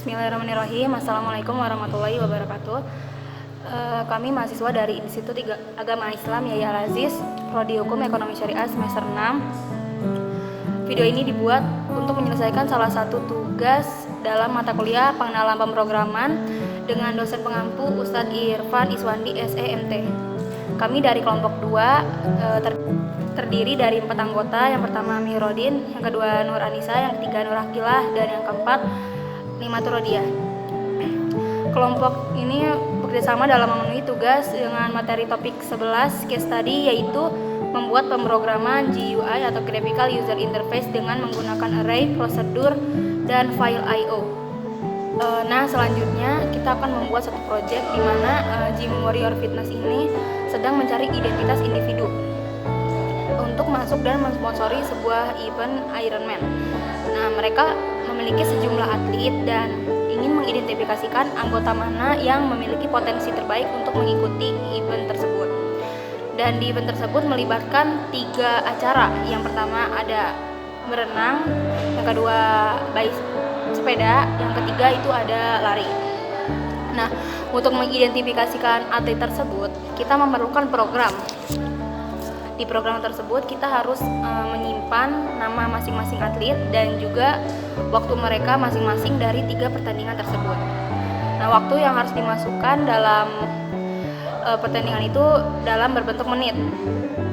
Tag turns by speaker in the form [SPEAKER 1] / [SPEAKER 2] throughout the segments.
[SPEAKER 1] Bismillahirrahmanirrahim. Assalamualaikum warahmatullahi wabarakatuh. Kami mahasiswa dari Institut Agama Islam Yahya Al-Aziz, Prodi Hukum Ekonomi Syariah semester 6. Video ini dibuat untuk menyelesaikan salah satu tugas dalam mata kuliah pengenalan pemrograman dengan dosen pengampu Ustadz Irfan Iswandi SEMT. Kami dari kelompok 2 terdiri dari 4 anggota. Yang pertama Mirodin, yang kedua Nur Anissa, yang ketiga Nur Akilah, dan yang keempat Nimatur Rodiah. Kelompok ini bekerjasama dalam memenuhi tugas dengan materi topik 11 case study, yaitu membuat pemrograman GUI atau Graphical User Interface dengan menggunakan array, prosedur, dan file I/O. Nah, selanjutnya kita akan membuat satu project di mana Gym Warrior Fitness ini sedang mencari identitas individu untuk masuk dan mensponsori sebuah event Ironman. Nah, mereka memiliki sejumlah atlet dan ingin mengidentifikasikan anggota mana yang memiliki potensi terbaik untuk mengikuti event tersebut. Dan di event tersebut melibatkan 3 acara. Yang pertama ada berenang, yang kedua sepeda, yang ketiga itu ada lari. Nah, untuk mengidentifikasikan atlet tersebut, kita memerlukan program. Di program tersebut kita harus menyimpan nama masing-masing atlet dan juga waktu mereka masing-masing dari 3 pertandingan tersebut. Nah, waktu yang harus dimasukkan dalam pertandingan itu dalam berbentuk menit.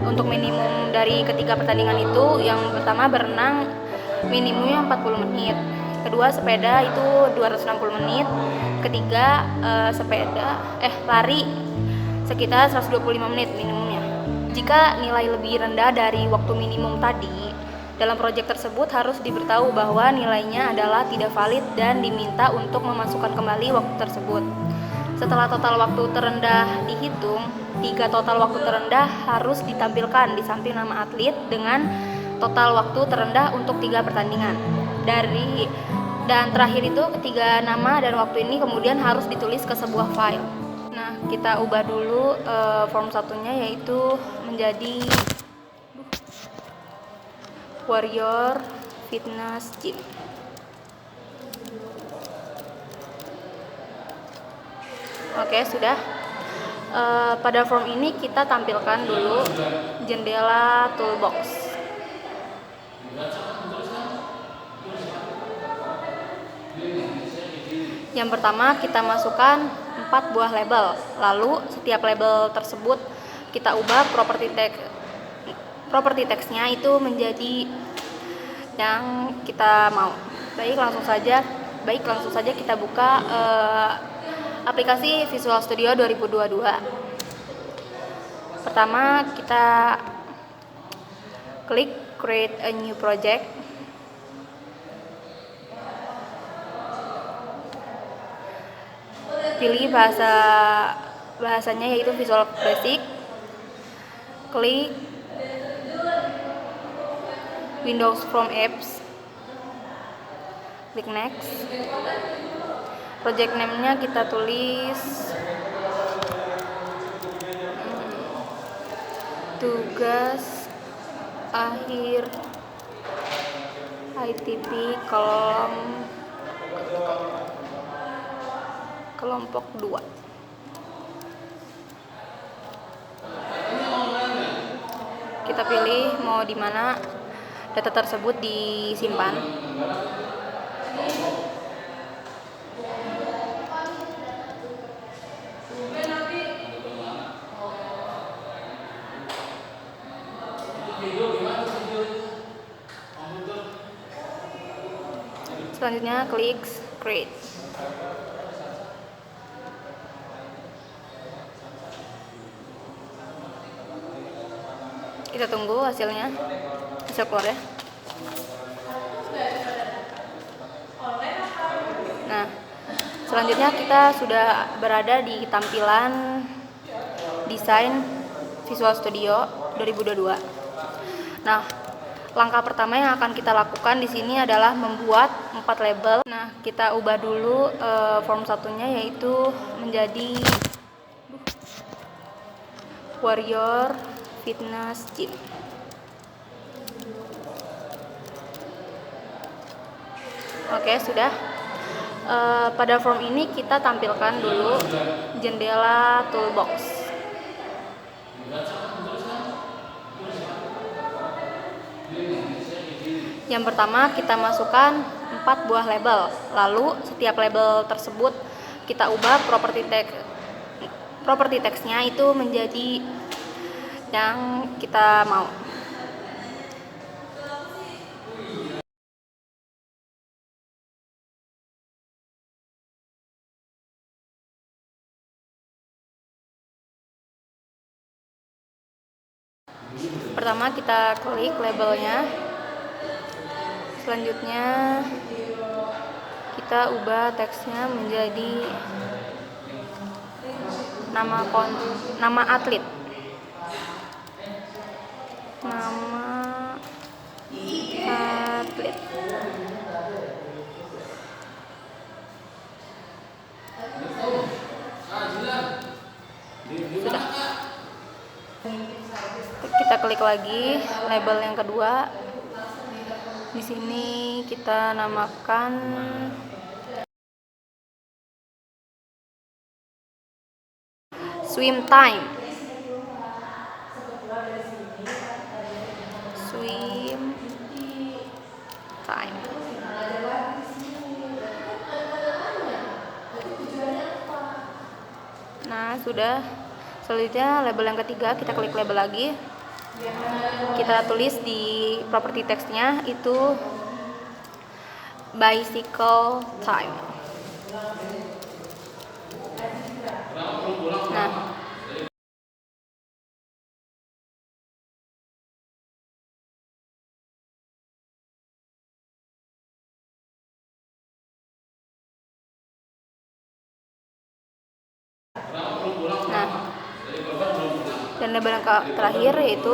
[SPEAKER 1] Untuk minimum dari ketiga pertandingan itu, yang pertama berenang minimumnya 40 menit, kedua sepeda itu 260 menit, ketiga lari sekitar 125 menit minimumnya. Jika nilai lebih rendah dari waktu minimum tadi, dalam proyek tersebut harus diberitahu bahwa nilainya adalah tidak valid dan diminta untuk memasukkan kembali waktu tersebut. Setelah total waktu terendah dihitung, 3 total waktu terendah harus ditampilkan di samping nama atlet dengan total waktu terendah untuk 3 pertandingan. Dan terakhir itu ketiga nama dan waktu ini kemudian harus ditulis ke sebuah file. Nah, kita ubah dulu form satunya, yaitu menjadi Warrior Fitness Gym. Oke, sudah. Pada form ini kita tampilkan dulu jendela toolbox. Yang pertama kita masukkan 4 buah label. Lalu setiap label tersebut kita ubah properti teksnya itu menjadi yang kita mau. Baik, langsung saja kita buka aplikasi Visual Studio 2022. Pertama kita klik create a new project. Pilih bahasanya yaitu Visual Basic. Klik Windows from Apps. Klik next. Project name-nya kita tulis tugas akhir ITP kelompok 2. Kita pilih mau di mana data tersebut disimpan. Selanjutnya klik create. Kita tunggu hasil keluar ya. Nah, selanjutnya kita sudah berada di tampilan desain Visual Studio 2022. Nah, langkah pertama yang akan kita lakukan di sini adalah membuat 4 label. Nah, kita ubah dulu form satunya, yaitu menjadi Warrior Fitness Gym. Oke, sudah. Pada form ini kita tampilkan dulu jendela toolbox. Yang pertama kita masukkan 4 buah label. Lalu setiap label tersebut kita ubah properti teksnya itu menjadi yang kita mau. Pertama kita klik labelnya, selanjutnya kita ubah teksnya menjadi nama atlet. Sudah. Kita klik lagi label yang kedua. Di sini kita namakan swim time. Nah, sudah. Selanjutnya label yang ketiga, kita klik label lagi. Kita tulis di properti teksnya itu bicycle time. Dan label yang terakhir yaitu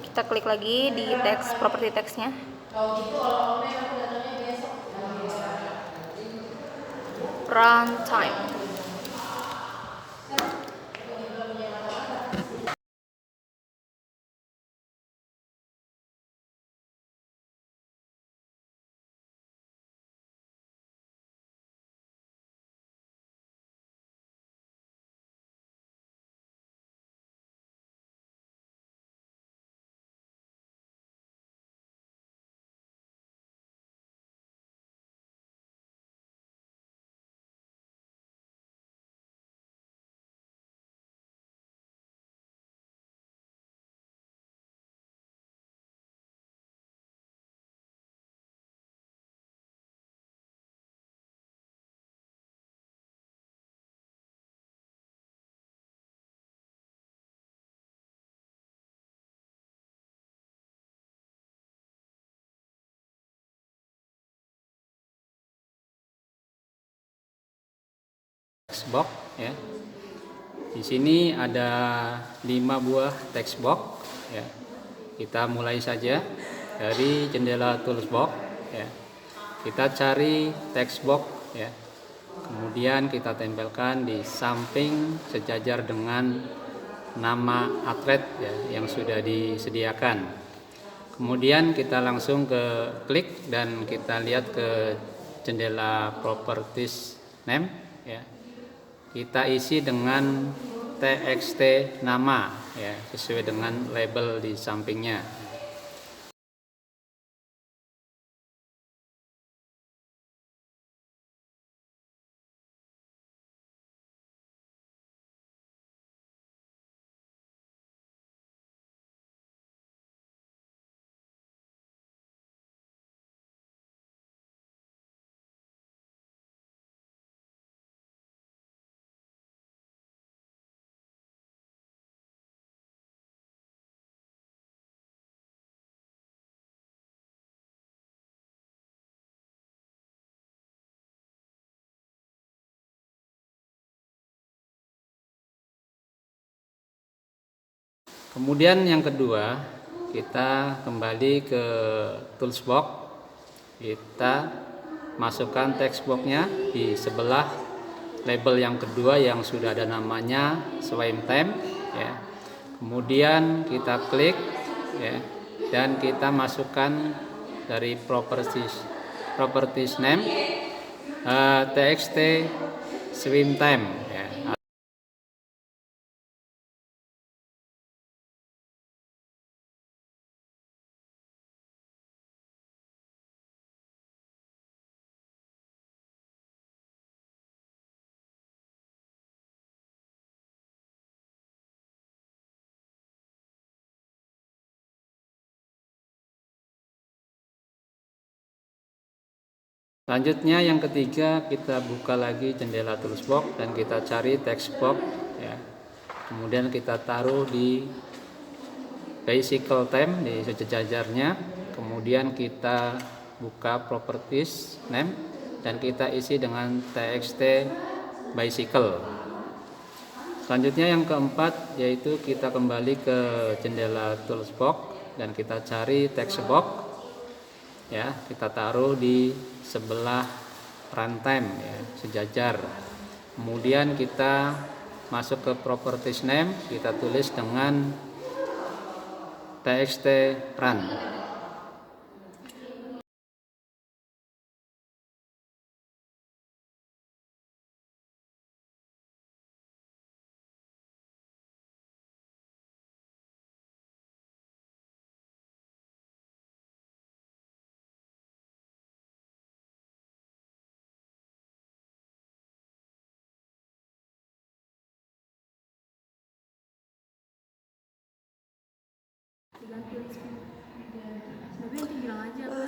[SPEAKER 1] kita klik lagi di teks properti teksnya. Run time.
[SPEAKER 2] Textbox ya. Di sini ada 5 buah textbox ya. Kita mulai saja dari jendela toolbox ya. Kita cari textbox ya. Kemudian kita tempelkan di samping sejajar dengan nama atlet ya, yang sudah disediakan. Kemudian kita langsung ke klik dan kita lihat ke jendela properties name ya. Kita isi dengan txt nama ya, sesuai dengan label di sampingnya. Kemudian yang kedua, kita kembali ke toolbox. Kita masukkan textbox-nya di sebelah label yang kedua yang sudah ada namanya swim time ya. Kemudian kita klik ya, dan kita masukkan dari properties name txt swim time ya. Selanjutnya yang ketiga, kita buka lagi jendela toolbox dan kita cari text box ya. Kemudian kita taruh di bicycle time di sejajarnya. Kemudian kita buka properties name dan kita isi dengan txt bicycle. Selanjutnya yang keempat yaitu kita kembali ke jendela toolbox dan kita cari text box ya, kita taruh di sebelah runtime ya, sejajar. Kemudian kita masuk ke properties name, kita tulis dengan txt run.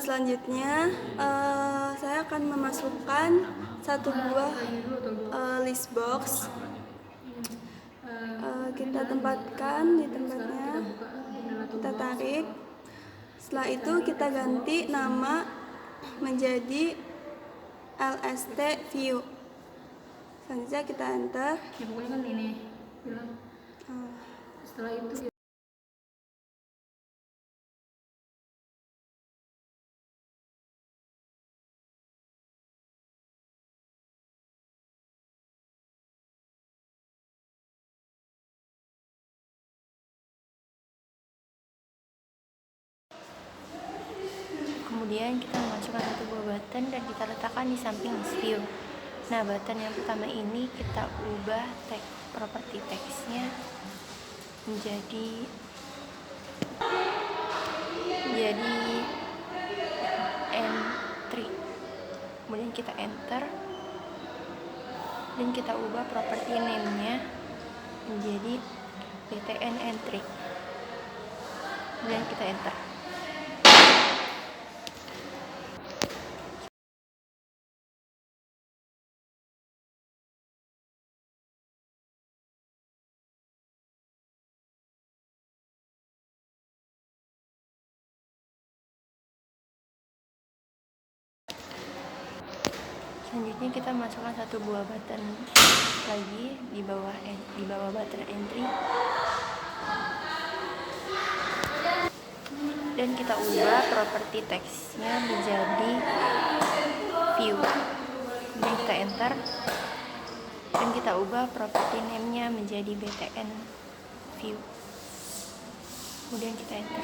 [SPEAKER 3] Selanjutnya saya akan memasukkan satu buah list box. Kita tempatkan di tempatnya, kita tarik. Setelah itu kita ganti nama menjadi lst view. Selanjutnya kita enter.
[SPEAKER 1] Ya pokoknya kan ini bilang. Setelah itu kemudian kita memasukkan satu buah button dan kita letakkan di samping list view. Nah, button yang pertama ini kita ubah properti teksnya menjadi entry. Kemudian kita enter dan kita ubah properti name-nya menjadi btn entry. Kemudian kita enter. Selanjutnya kita masukkan satu buah button lagi di bawah button entry dan kita ubah properti teksnya menjadi view. Kemudian kita enter dan kita ubah properti name-nya menjadi btn view. Kemudian kita enter.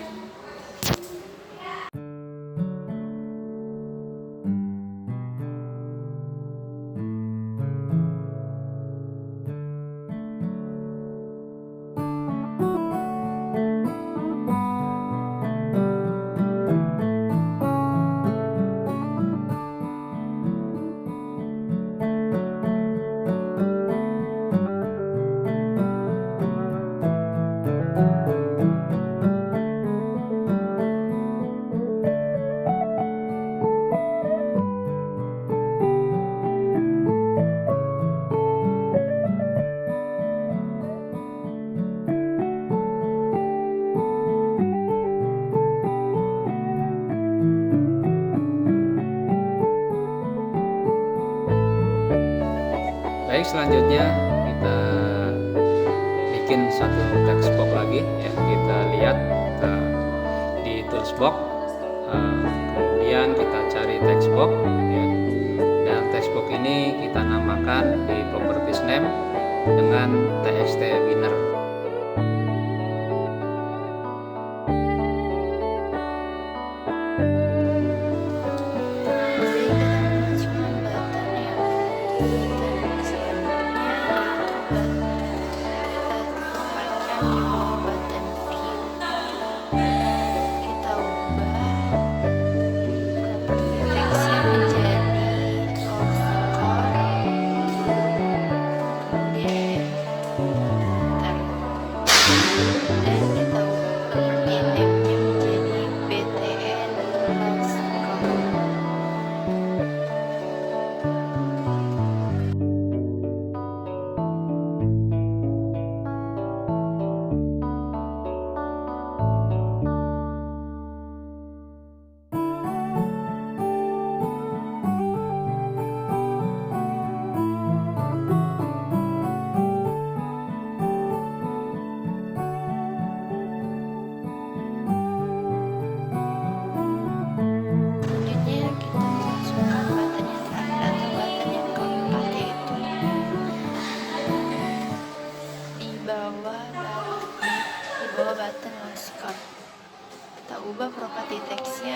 [SPEAKER 2] Baik, selanjutnya kita bikin satu text box lagi ya. Kita lihat di tools box, kemudian kita cari text box ya. Dan text box ini kita namakan di properties name dengan txt winner.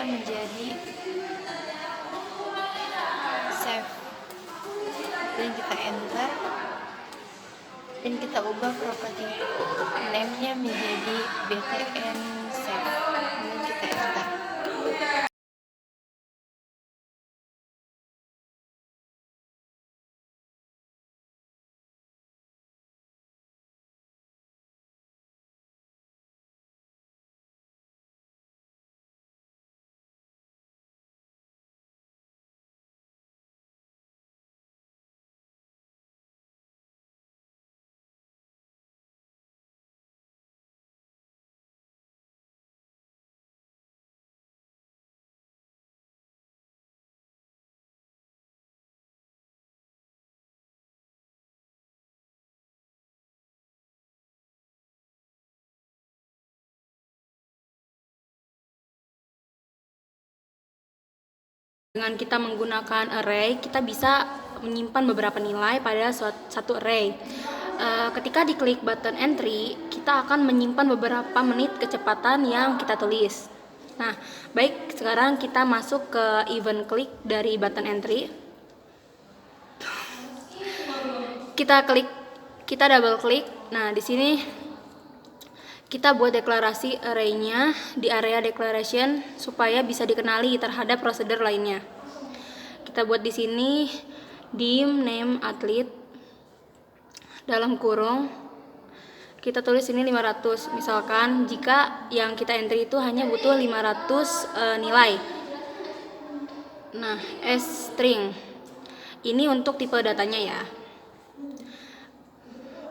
[SPEAKER 4] namenya menjadi save, dan kita enter, dan kita ubah properti name-nya menjadi btn save, dan kita enter.
[SPEAKER 1] Dengan kita menggunakan array, kita bisa menyimpan beberapa nilai pada satu array. Ketika diklik button entry, kita akan menyimpan beberapa menit kecepatan yang kita tulis. Nah, baik, sekarang kita masuk ke event klik dari button entry. Kita double klik. Nah, di sini kita buat deklarasi array-nya di area declaration supaya bisa dikenali terhadap prosedur lainnya. Kita buat di sini dim name athlete dalam kurung, kita tulis ini 500. Misalkan jika yang kita entry itu hanya butuh 500 nilai. Nah, string ini untuk tipe datanya ya.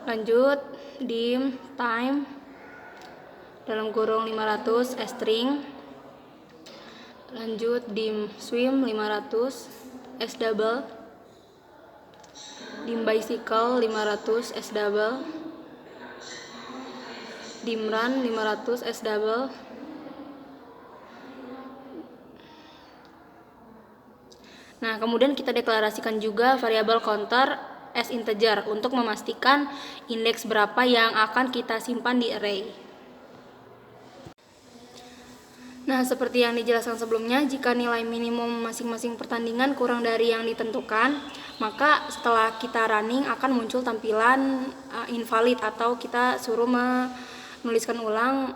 [SPEAKER 1] Lanjut dim time dalam kurung 500 string. Lanjut dim swim 500 double, dim bicycle 500 double, dim run 500 double. Nah, kemudian kita deklarasikan juga variabel counter as integer untuk memastikan indeks berapa yang akan kita simpan di array. Nah, seperti yang dijelaskan sebelumnya, jika nilai minimum masing-masing pertandingan kurang dari yang ditentukan, maka setelah kita running akan muncul tampilan invalid atau kita suruh menuliskan ulang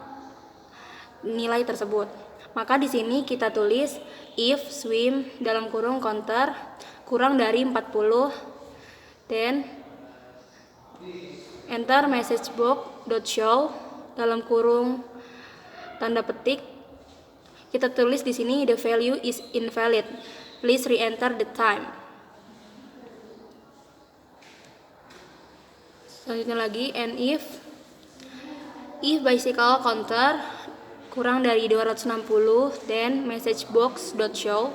[SPEAKER 1] nilai tersebut. Maka di sini kita tulis if swim dalam kurung counter kurang dari 40, then enter message box.show dalam kurung tanda petik. Kita tulis di sini the value is invalid. Please re-enter the time. Selanjutnya lagi, and if bicycle counter kurang dari 260, then message box.show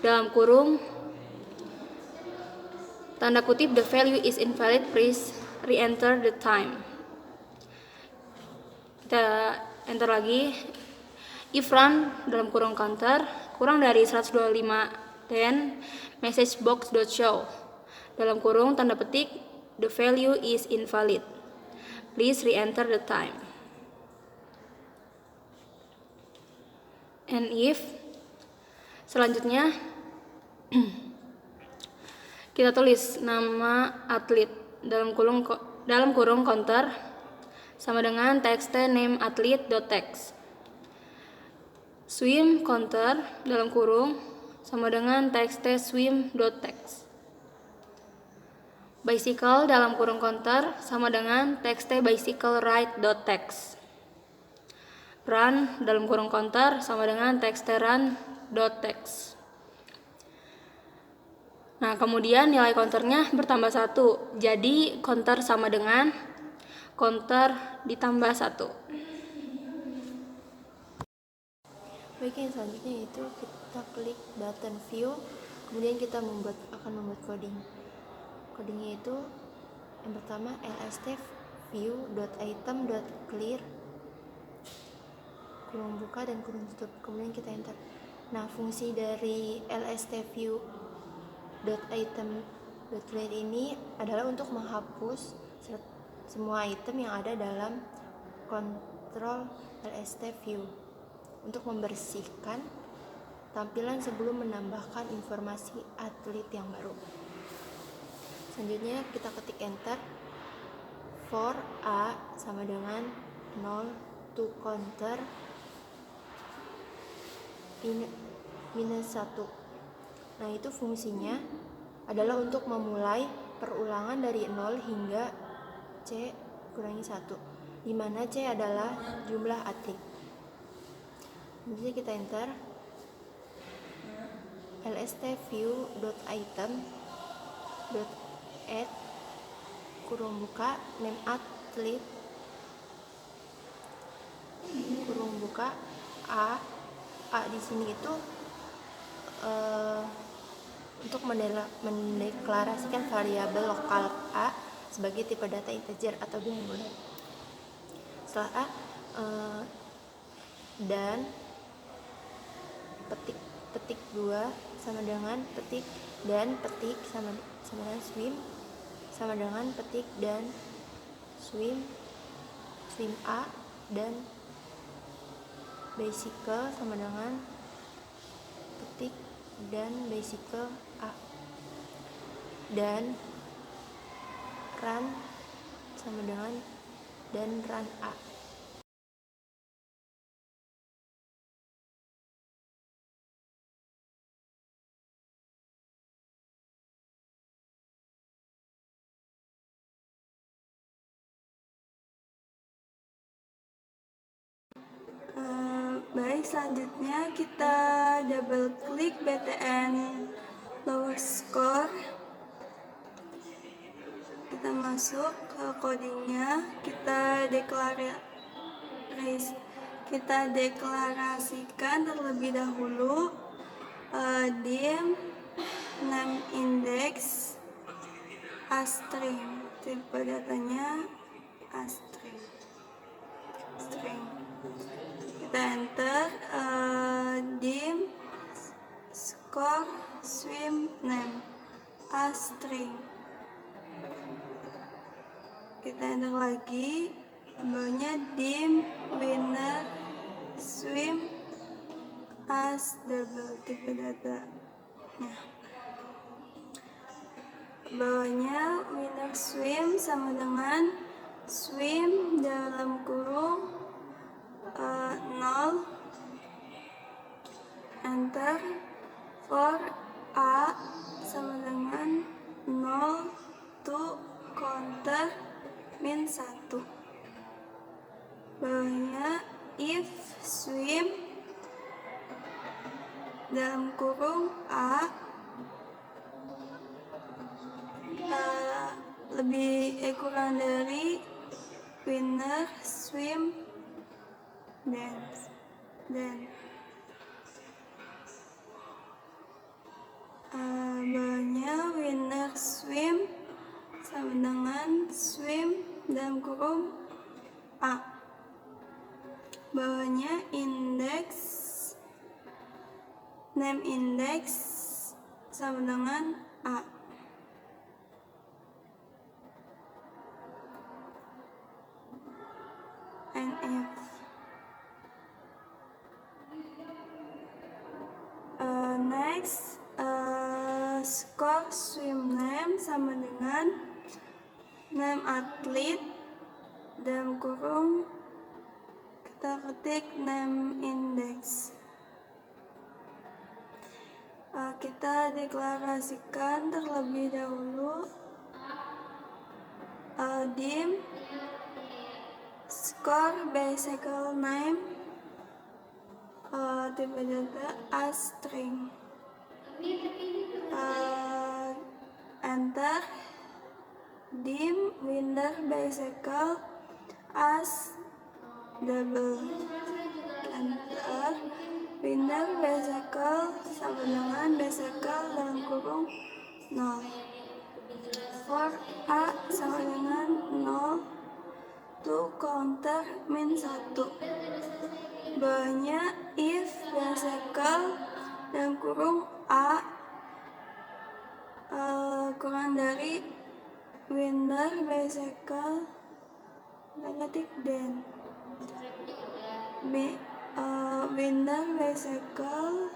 [SPEAKER 1] dalam kurung tanda kutip the value is invalid. Please re-enter the time. Kita enter lagi. If run dalam kurung counter kurang dari 125, then message box.show dalam kurung tanda petik the value is invalid. Please re-enter the time. And if selanjutnya kita tulis nama atlet dalam kurung counter sama dengan text name athlete.text. Swim counter dalam kurung sama dengan text swim.text. Bicycle dalam kurung counter sama dengan text bicycle ride.text. Run dalam kurung counter sama dengan text run.text. Nah, kemudian nilai counternya bertambah 1. Jadi counter sama dengan counter ditambah 1.
[SPEAKER 4] Baik, yang selanjutnya itu kita klik button view, kemudian kita akan membuat coding. Codingnya itu yang pertama lst view.item.clear kurung buka dan kurung tutup, kemudian kita enter. Nah, fungsi dari lst view.item.clear ini adalah untuk menghapus semua item yang ada dalam kontrol lst view, untuk membersihkan tampilan sebelum menambahkan informasi atlet yang baru. Selanjutnya kita ketik enter. For A sama dengan 0 to counter minus 1. Nah, itu fungsinya adalah untuk memulai perulangan dari 0 hingga C kurangi 1, di mana C adalah jumlah atlet. Jadi kita enter lstview.item.add kurung buka name atlet kurung buka A di sini itu untuk mendeklarasikan variabel lokal A sebagai tipe data integer atau bilang bulat. Setelah A dan petik 2 sama dengan petik dan petik sama dengan swim sama dengan petik dan swim A dan bicycle sama dengan petik dan bicycle A dan run sama dengan dan run A.
[SPEAKER 3] Baik, selanjutnya kita double klik BTN lower score. Kita masuk ke codingnya, kita deklarasikan terlebih dahulu dim name index string, tipe datanya string. Kita enter dim score swim name string. Kita enter lagi, bawahnya dim winner swim as double, tipe data. Bawahnya winner swim sama dengan swim dalam kurung 0, enter. For A sama dengan 0 to counter min 1. Bawahnya if swim dalam kurung A kurang dari winner swim dan bawahnya winner swim sama dengan swim dalam kurung A. Bawahnya name index sama dengan A. NF. Next, score swim name sama dengan name atlet dalam kurung kita ketik name index. Kita deklarasikan terlebih dahulu dim score bicycle name tipe data string. Enter dim winner bicycle as double. Enter winner bicycle sama dengan bicycle dalam kurung 0. For A sama dengan 0 to counter min 1. Bawahnya if bicycle dalam kurung A kurang dari winner bicycle negatif dan winner bicycle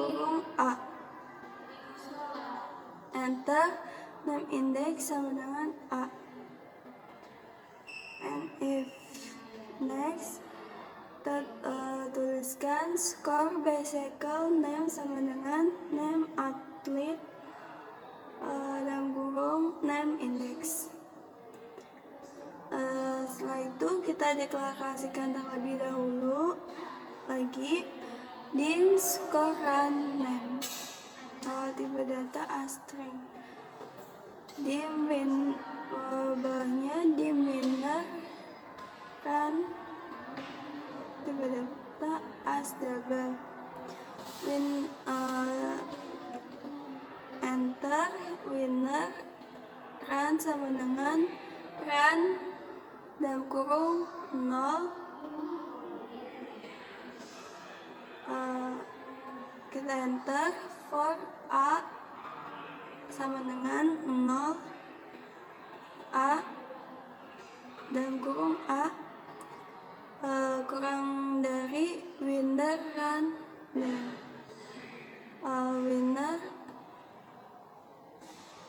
[SPEAKER 3] kurung A. Enter, name index sama dengan A. And if next, tuliskan skor bicycle name sama dengan name athlete dalam kurung name index. Setelah itu kita deklarasikan terlebih dahulu lagi dim score run name tipe data string dim win bawahnya dim winner run tipe data as double win enter winner run sama dengan run dalam kurung 0. Kita enter for A sama dengan 0. A dalam kurung A kurang dari winner run name.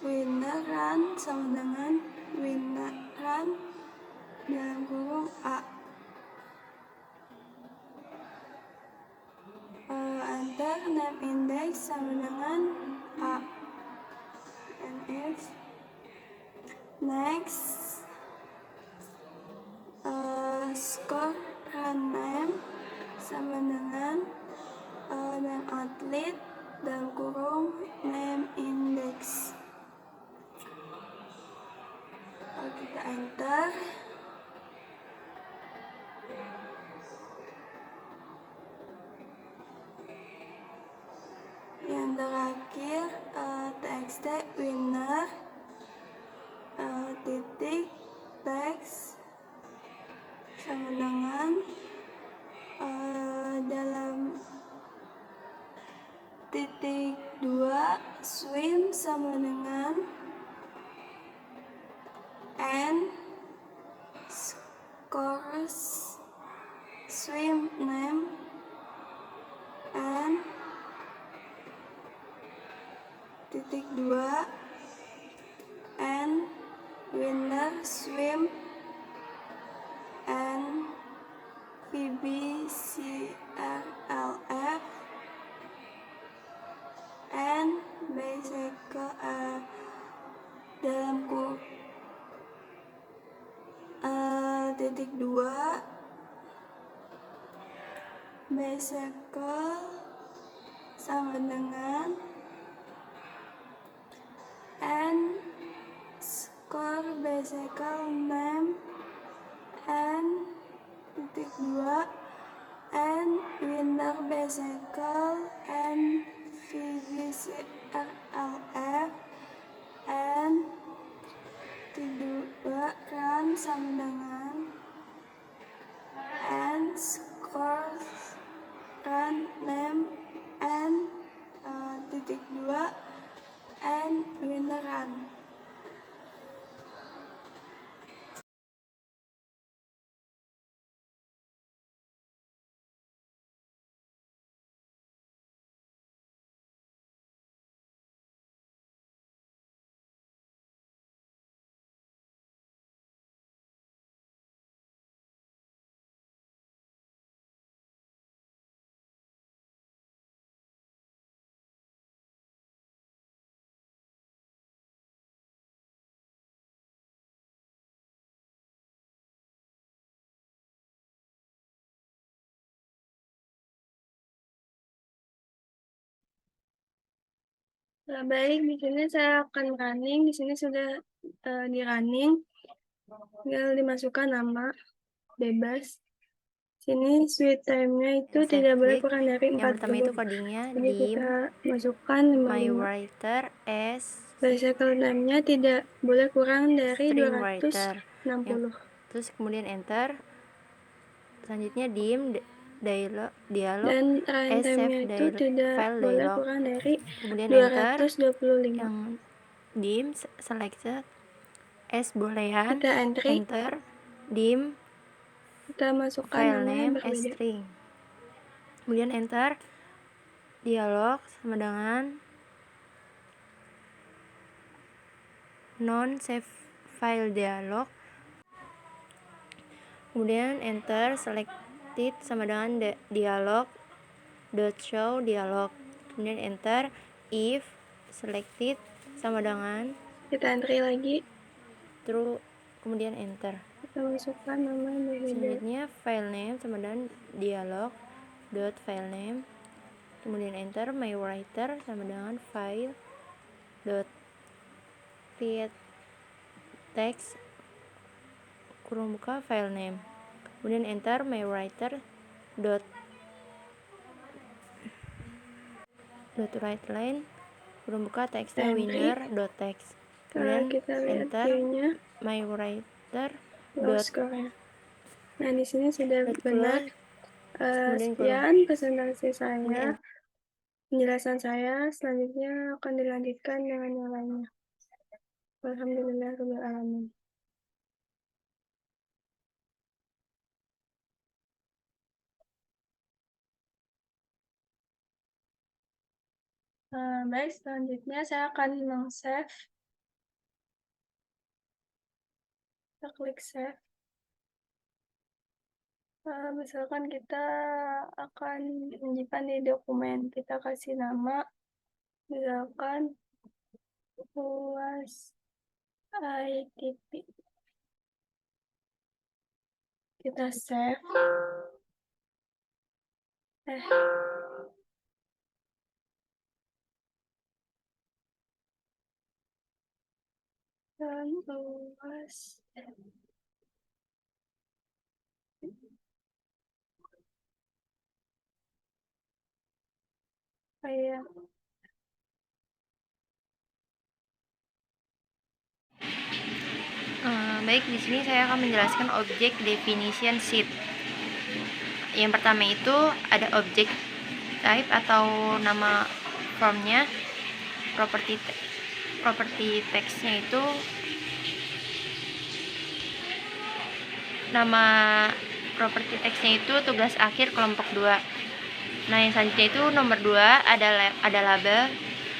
[SPEAKER 3] Winner run sama dengan winner run dalam kurung A. Enter name index sama dengan A. And if next score run name sama dengan name athlete dalam kurung name index. Kita enter. Yang terakhir txt winner titik text sama dengan dalam titik 2 swim sama dengan and scores swim name and titik 2 and winner swim and VBCRLF and bicycle dalam titik 2 bicycle sama dengan and score bicycle name and titik 2 and winner bicycle and VBCRLF and titik 2 run sama dengan and score run name and titik 2 and winner run. Baik, di sini saya akan running. Di sini sudah di running. Tinggal dimasukkan nama bebas. Sini sweet time-nya itu
[SPEAKER 4] Save
[SPEAKER 3] tidak boleh
[SPEAKER 4] klik.
[SPEAKER 3] kurang dari 40.
[SPEAKER 4] Yang pertama itu codingnya
[SPEAKER 3] Jadi
[SPEAKER 4] dim
[SPEAKER 3] kita masukkan
[SPEAKER 4] my
[SPEAKER 3] 55.
[SPEAKER 4] writer as
[SPEAKER 3] Bicycle time-nya tidak boleh kurang dari
[SPEAKER 4] string writer.
[SPEAKER 3] 260.
[SPEAKER 4] Terus kemudian enter. Selanjutnya dim dialog
[SPEAKER 3] Dan run
[SPEAKER 4] as
[SPEAKER 3] time-nya
[SPEAKER 4] save
[SPEAKER 3] itu tidak
[SPEAKER 4] file
[SPEAKER 3] boleh
[SPEAKER 4] dialog.
[SPEAKER 3] kurang dari
[SPEAKER 4] Kemudian enter.
[SPEAKER 3] 225.
[SPEAKER 4] Yang dim selected as boolean.
[SPEAKER 3] Kita entry,
[SPEAKER 4] Enter dim
[SPEAKER 3] kita masukkan
[SPEAKER 4] file
[SPEAKER 3] nama yang
[SPEAKER 4] name as
[SPEAKER 3] berbeda.
[SPEAKER 4] string. Kemudian enter dialog sama dengan non save file dialog, kemudian enter. Selected sama dengan dialog dot show dialog, kemudian enter. If selected sama dengan
[SPEAKER 3] Kita entry lagi.
[SPEAKER 4] true, kemudian enter.
[SPEAKER 3] Kita masukkan nama yang berbeda.
[SPEAKER 4] Selanjutnya file name sama dengan dialog dot file name, kemudian enter. My writer sama dengan file dot create text kurung buka file name, kemudian enter. My writer dot write line kurung buka teksnya
[SPEAKER 3] Entry.
[SPEAKER 4] winner dot text,
[SPEAKER 3] Kalau
[SPEAKER 4] kemudian
[SPEAKER 3] kita lihat
[SPEAKER 4] enter.
[SPEAKER 3] view-nya,
[SPEAKER 4] My writer
[SPEAKER 3] low
[SPEAKER 4] dot
[SPEAKER 3] score-nya. Nah, di sini sudah
[SPEAKER 4] dot
[SPEAKER 3] benar.
[SPEAKER 4] close, kemudian
[SPEAKER 3] Sekian presentasi saya,
[SPEAKER 4] kemudian
[SPEAKER 3] penjelasan saya. Selanjutnya akan dilanjutkan dengan yang lainnya. Alhamdulillah, alamin. Baik, selanjutnya saya akan meng-save. Kita klik save. Misalkan kita akan menyimpan di dokumen, kita kasih nama, misalkan UAS ITP. Kita save. Dan UAS. Kayak
[SPEAKER 4] baik, di sini saya akan menjelaskan objek definition sheet. Yang pertama itu ada objek type atau nama formnya, property textnya itu nama property textnya itu tugas akhir kelompok 2. Nah, yang selanjutnya itu nomor 2 ada label.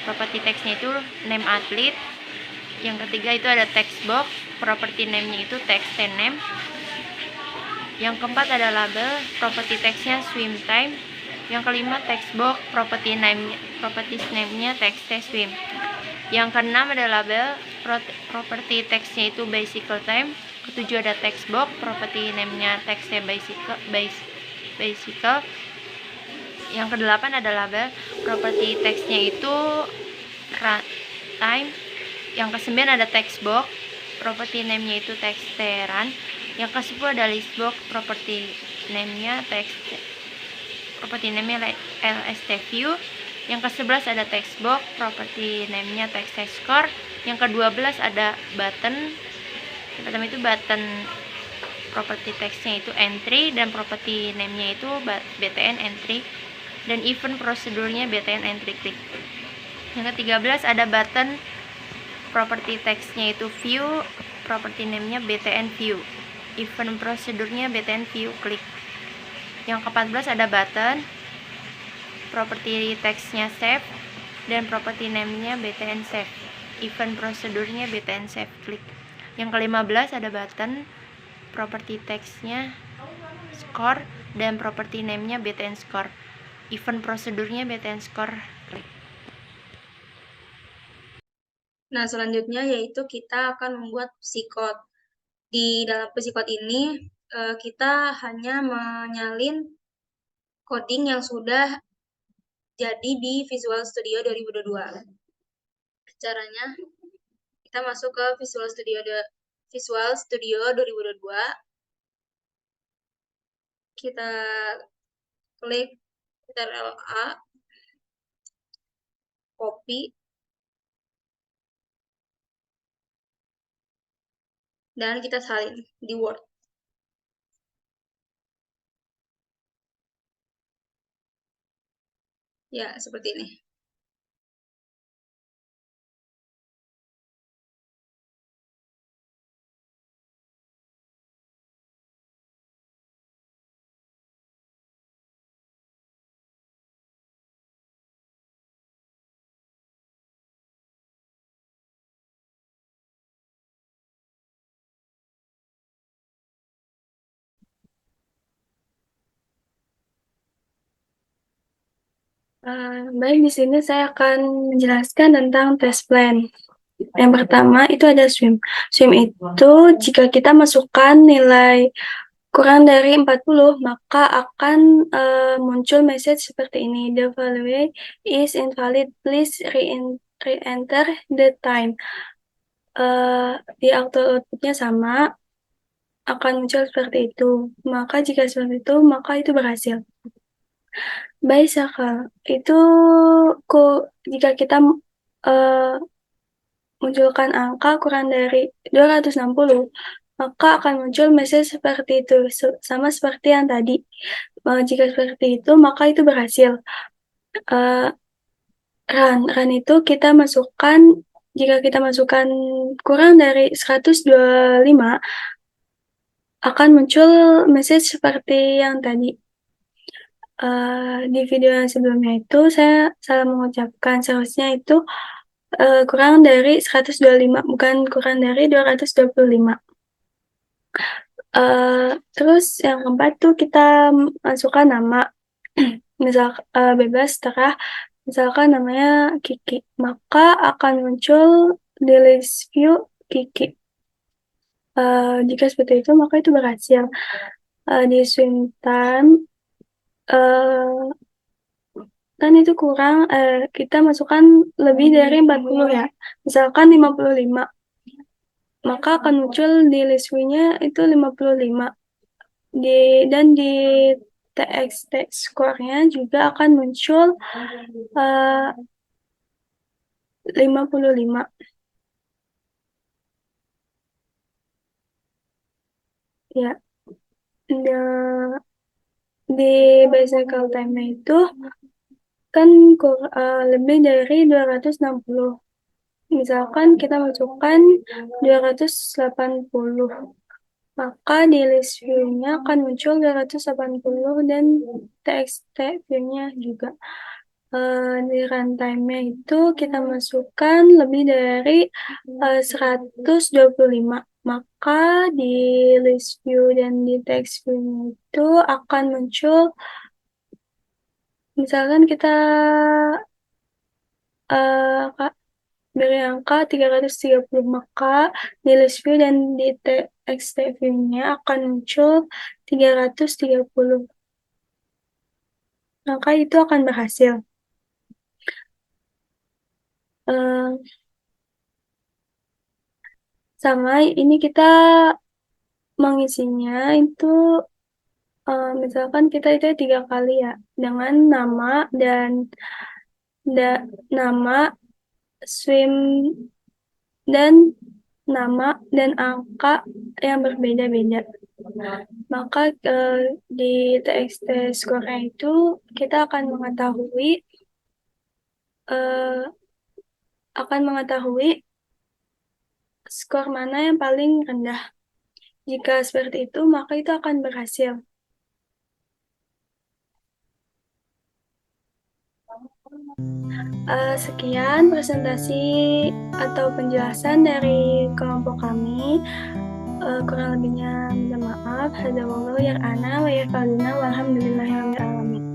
[SPEAKER 4] Property textnya itu name athlete. Yang ketiga itu ada text box, property name-nya itu text name. Yang keempat ada label, property text-nya swim time. Yang kelima text box, property name-nya text swim. Yang keenam ada label, property text-nya itu bicycle time. Ketujuh ada text box, property name-nya text-nya bicycle. Yang kedelapan ada label, property text-nya itu run time. Yang ke-9 ada text box, property name-nya itu text run. Yang ke-10 ada list box, property name-nya lst view. Yang ke-11 ada text box, property name-nya text score. Yang ke-12 ada button. Yang pertama itu button, property text-nya itu entry dan property name-nya itu btn entry, dan event prosedurnya btn entry click. Yang ke-13 ada button, property text-nya itu view, property name-nya btn view, event prosedurnya btn view click. Yang ke-14 ada button, property text-nya save dan property name-nya btn save, event prosedurnya btn save click. Yang ke-15 ada button, property text-nya score dan property name-nya btn score, event prosedurnya btn score click.
[SPEAKER 1] Nah, selanjutnya yaitu kita akan membuat psikot. Di dalam psikot ini kita hanya menyalin coding yang sudah jadi di Visual Studio 2022. Caranya kita masuk ke Visual Studio 2022. Kita klik Ctrl A, copy, dan kita salin di Word. Ya, seperti ini.
[SPEAKER 3] Baik, di sini saya akan menjelaskan tentang test plan. Yang pertama itu ada swim. Swim itu jika kita masukkan nilai kurang dari 40, maka akan muncul message seperti ini. The value is invalid. Please re-enter the time. Di outputnya sama, akan muncul seperti itu. Maka jika seperti itu, maka itu berhasil. Baik, Sakal. Itu jika kita munculkan angka kurang dari 260, maka akan muncul message seperti itu, sama seperti yang tadi. Jika seperti itu, maka itu berhasil. Run itu kita masukkan, jika kita masukkan kurang dari 125, akan muncul message seperti yang tadi. Di video yang sebelumnya itu saya salah mengucapkan, seharusnya itu kurang dari 125, bukan kurang dari 225. Terus yang keempat tuh kita masukkan nama. Misal bebas terah, misalkan namanya Kiki, maka akan muncul di list view Kiki. Jika seperti itu, maka itu berhasil. Di swim time, kan itu kurang, kita masukkan lebih dari 40 ya, misalkan 55, maka akan muncul di list view-nya itu 55. Dan di TXT score-nya juga akan muncul 55. Ya, di bicycle time-nya itu kan lebih dari 260. Misalkan kita masukkan 280, maka di list view-nya akan muncul 280 dan TXT view-nya juga. Di runtime-nya itu kita masukkan lebih dari 125, maka di list view dan di text view-nya itu akan muncul, misalkan kita beri angka 330, maka di list view dan di text view-nya akan muncul 330, maka itu akan berhasil. Sama ini kita mengisinya itu misalkan kita itu 3 kali ya, dengan nama dan nama swim dan nama dan angka yang berbeda-beda. Maka di TXT score itu kita akan mengetahui skor mana yang paling rendah. Jika seperti itu, maka itu akan berhasil. Sekian presentasi atau penjelasan dari kelompok kami. Kurang lebihnya minta maaf. Hadza wallahu yar'ana wa yafaluna walhamdulillahirabbil alamin.